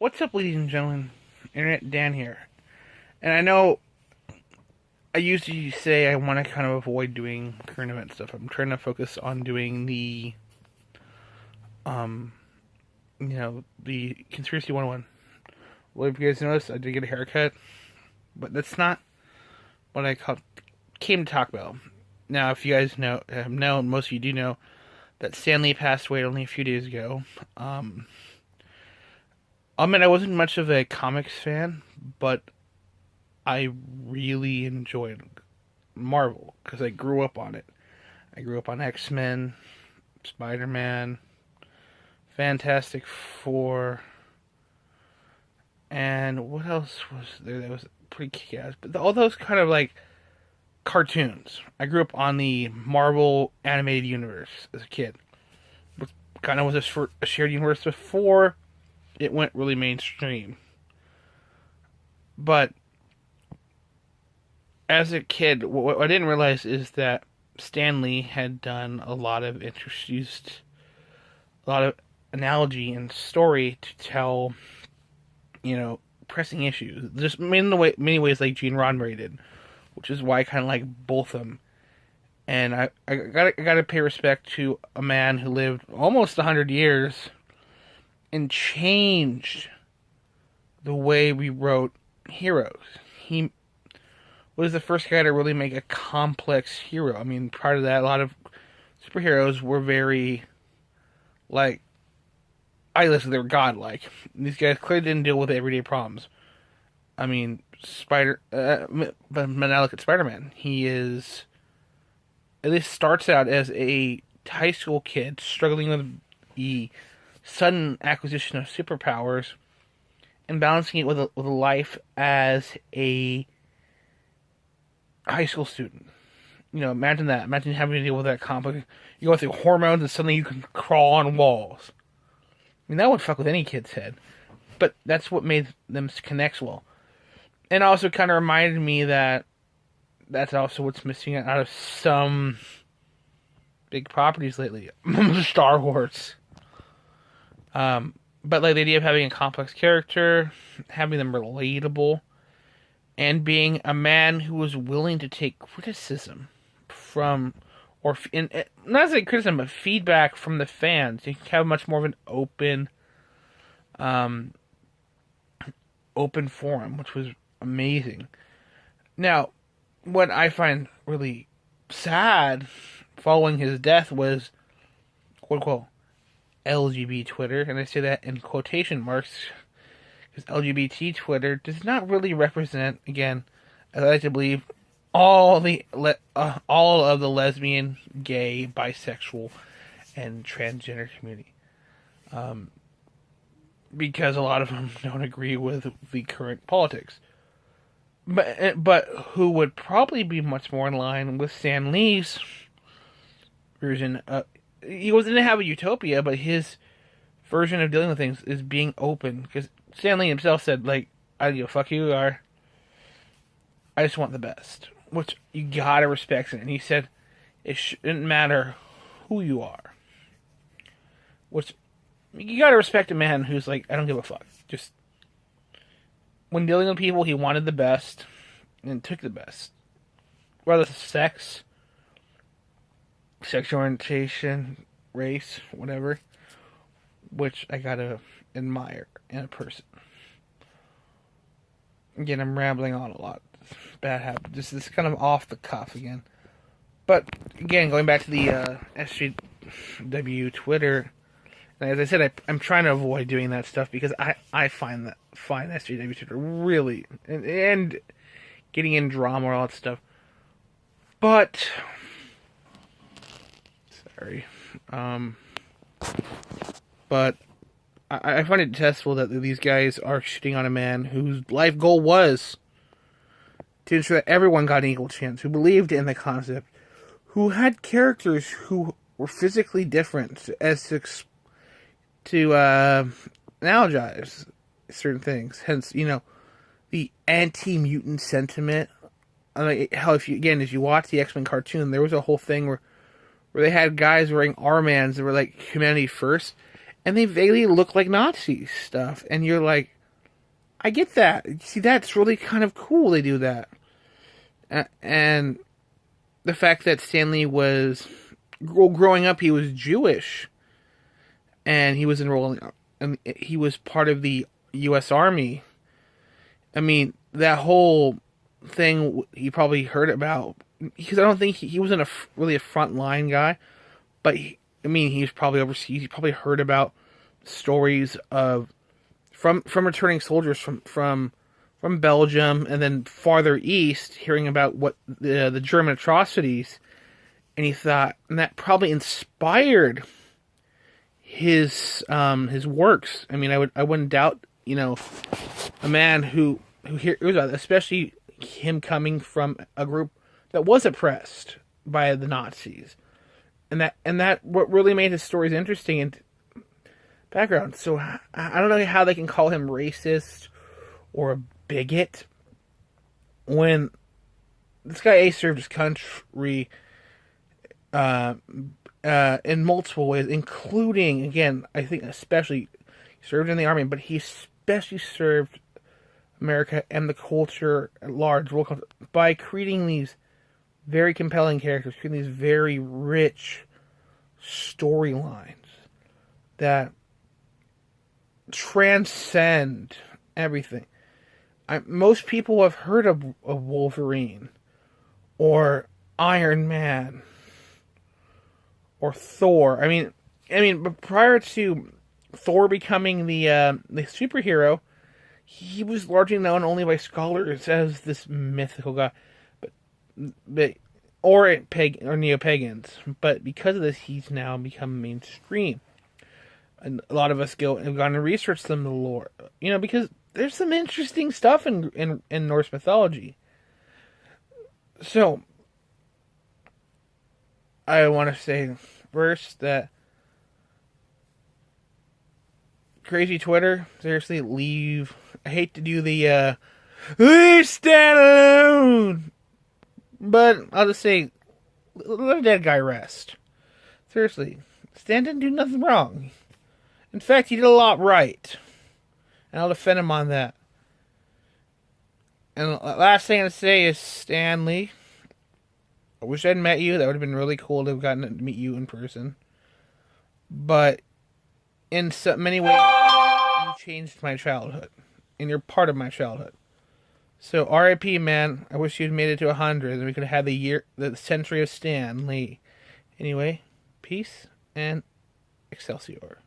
What's up, ladies and gentlemen? Internet Dan here. And I know I usually say I want to kind of avoid doing current event stuff. I'm trying to focus on doing um, the Conspiracy 101. Well, if you guys noticed, I did get a haircut, but that's not what came to talk about. Now, if you guys know, most of you do know, that Stan Lee passed away only a few days ago. I mean, I wasn't much of a comics fan, but I really enjoyed Marvel because I grew up on it. I grew up on X-Men, Spider-Man, Fantastic Four, and what else was there that was pretty kick-ass? But all those kind of like cartoons. I grew up on the Marvel animated universe as a kid. Which kind of was a shared universe before it went really mainstream. But as a kid, what I didn't realize is that Stan Lee had done introduced a lot of analogy and story to tell, pressing issues. Just many ways like Gene Roddenberry did, which is why I kind of like both of them. And I gotta pay respect to a man who lived almost 100 years and changed the way we wrote heroes. He was the first guy to really make a complex hero. I mean, prior to that, a lot of superheroes were very, like, they were godlike. These guys clearly didn't deal with everyday problems. I mean, but now look at Spider-Man. He is, at least starts out as a high school kid struggling with the sudden acquisition of superpowers and balancing it with a life as a high school student. Imagine that. Imagine having to deal with that complex. You go through hormones and suddenly you can crawl on walls. I mean, that would fuck with any kid's head. But that's what made them connect well. And also kind of reminded me that that's also what's missing out of some big properties lately. Star Wars. But like the idea of having a complex character, having them relatable, and being a man who was willing to take criticism from, not as a criticism, but feedback from the fans. You can have much more of an open forum, which was amazing. Now, what I find really sad following his death was, quote unquote, LGBT Twitter, and I say that in quotation marks because LGBT Twitter does not really represent, again, as I like to believe, all of the lesbian, gay, bisexual, and transgender community, because a lot of them don't agree with the current politics. But who would probably be much more in line with Stan Lee's version? He wasn't to have a utopia, but his version of dealing with things is being open. Because Stan Lee himself said, like, I don't give a fuck who you are. I just want the best. Which you gotta respect. And he said, it shouldn't matter who you are. Which, you gotta respect a man who's like, I don't give a fuck. Just, when dealing with people, he wanted the best. And took the best. Whether it's sex, sexual orientation, race, whatever, which I gotta admire in a person. Again, I'm rambling on a lot. Bad habit. This is kind of off the cuff again. But again, going back to the SJW Twitter, and as I said, I'm trying to avoid doing that stuff because I find SJW Twitter really and getting in drama and all that stuff. But sorry. But I find it detestable that these guys are shitting on a man whose life goal was to ensure that everyone got an equal chance, who believed in the concept, who had characters who were physically different as to analogize certain things. Hence, the anti-mutant sentiment. I mean, how if you watch the X-Men cartoon, there was a whole thing where they had guys wearing armbands that were like humanity first, and they vaguely look like Nazi stuff, and you're like, I get that. See, that's really kind of cool. They do that, and the fact that Stanley was growing up, he was Jewish, and he was enrolled, and he was part of the U.S. Army. I mean, that whole thing he probably heard about, because I don't think he wasn't really a frontline guy, but I mean, he was probably overseas. He probably heard about stories of from returning soldiers from Belgium, and then farther east, hearing about what the German atrocities, and he thought, and that probably inspired his works. I mean, I wouldn't doubt, a man who hears about, especially him coming from a group that was oppressed by the Nazis, and that what really made his stories interesting and background. So I don't know how they can call him racist or a bigot when this guy served his country in multiple ways, including, again, I think especially he served in the army, but he especially served America and the culture at large by creating these very compelling characters, creating these very rich storylines that transcend everything. Most people have heard of Wolverine or Iron Man or Thor. I mean, but prior to Thor becoming the superhero, he was largely known only by scholars as this mythical guy, or neo-pagans. But because of this, he's now become mainstream, and a lot of us have gone and researched the lore, because there's some interesting stuff in Norse mythology. So I want to say first that crazy Twitter, seriously, leave. I hate to do the leave Stan alone, but I'll just say, let a dead guy rest. Seriously, Stan didn't do nothing wrong. In fact, he did a lot right, and I'll defend him on that. And the last thing to say is, Stanley, I wish I'd met you. That would have been really cool to have gotten to meet you in person. But in so many ways, you changed my childhood, and you're part of my childhood. So R.I.P. man. I wish you'd made it to 100, and we could have had the century of Stan Lee. Anyway, peace and Excelsior.